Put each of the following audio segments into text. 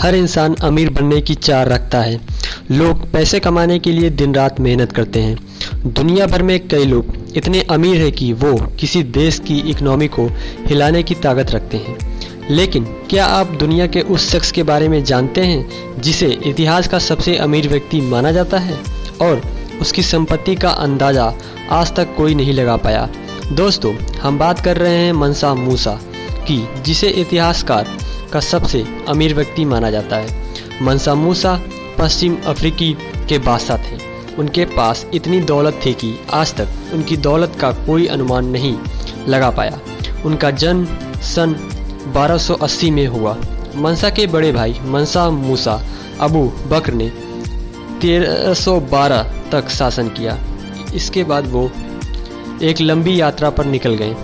हर इंसान अमीर बनने की चाह रखता है। लोग पैसे कमाने के लिए दिन रात मेहनत करते हैं। दुनिया भर में कई लोग इतने अमीर हैं कि वो किसी देश की इकोनॉमी को हिलाने की ताकत रखते हैं। लेकिन क्या आप दुनिया के उस शख्स के बारे में जानते हैं जिसे इतिहास का सबसे अमीर व्यक्ति माना जाता है और उसकी संपत्ति का अंदाज़ा आज तक कोई नहीं लगा पाया। दोस्तों, हम बात कर रहे हैं मंसा मूसा की, जिसे इतिहासकार का सबसे अमीर व्यक्ति माना जाता है। मंसा मूसा पश्चिम अफ्रीकी के बादशाह थे। उनके पास इतनी दौलत थी कि आज तक उनकी दौलत का कोई अनुमान नहीं लगा पाया। उनका जन्म सन 1280 में हुआ। मंसा के बड़े भाई मंसा मूसा अबू बकर ने 1312 तक शासन किया। इसके बाद वो एक लंबी यात्रा पर निकल गए।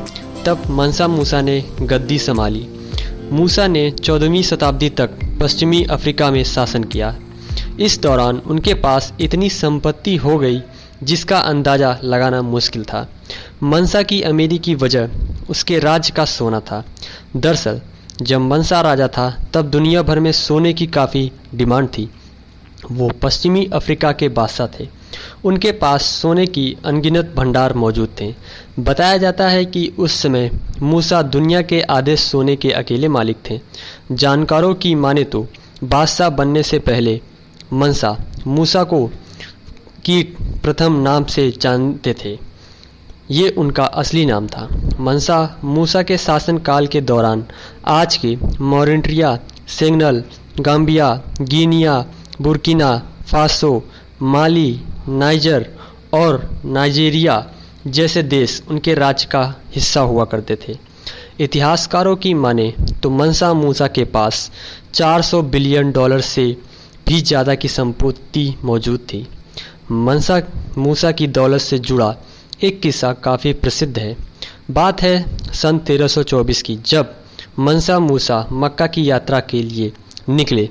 तब मंसा मूसा ने गद्दी संभाली। मूसा ने 14वीं शताब्दी तक पश्चिमी अफ्रीका में शासन किया। इस दौरान उनके पास इतनी संपत्ति हो गई जिसका अंदाज़ा लगाना मुश्किल था। मंसा की अमीरी की वजह उसके राज्य का सोना था। दरअसल जब मंसा राजा था तब दुनिया भर में सोने की काफ़ी डिमांड थी। वो पश्चिमी अफ्रीका के बादशाह थे। उनके पास सोने की अनगिनत भंडार मौजूद थे। बताया जाता है कि उस समय मूसा दुनिया के आधे सोने के अकेले मालिक थे। जानकारों की माने तो बादशाह बनने से पहले मंसा मूसा को कीट प्रथम नाम से जानते थे। ये उनका असली नाम था। मंसा मूसा के शासनकाल के दौरान आज के Mauritania, Senegal, Gambia, Guinea, Burkina, Mali, Niger और नाइजीरिया जैसे देश उनके राज्य का हिस्सा हुआ करते थे। इतिहासकारों की माने तो मंसा मूसा के पास $400 बिलियन से भी ज़्यादा की संपत्ति मौजूद थी। मंसा मूसा की दौलत से जुड़ा एक किस्सा काफ़ी प्रसिद्ध है। बात है सन 1324 की, जब मंसा मूसा मक्का की यात्रा के लिए निकले।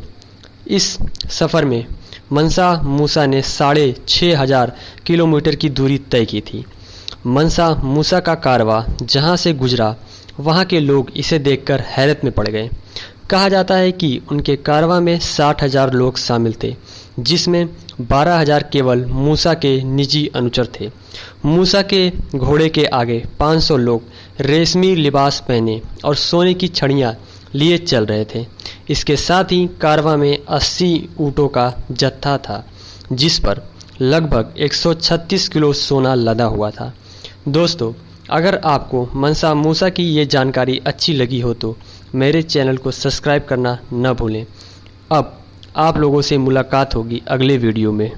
इस सफ़र में मंसा मूसा ने 6500 किलोमीटर की दूरी तय की थी। मंसा मूसा का कारवां जहाँ से गुजरा वहाँ के लोग इसे देखकर हैरत में पड़ गए। कहा जाता है कि उनके कारवां में 60,000 लोग शामिल थे, जिसमें 12,000 केवल मूसा के निजी अनुचर थे। मूसा के घोड़े के आगे 500 लोग रेशमी लिबास पहने और सोने की छड़ियाँ लिए चल रहे थे। इसके साथ ही कारवां में 80 ऊँटों का जत्था था, जिस पर लगभग 136 किलो सोना लदा हुआ था। दोस्तों, अगर आपको मंसा मूसा की ये जानकारी अच्छी लगी हो तो मेरे चैनल को सब्सक्राइब करना न भूलें। अब आप लोगों से मुलाकात होगी अगले वीडियो में।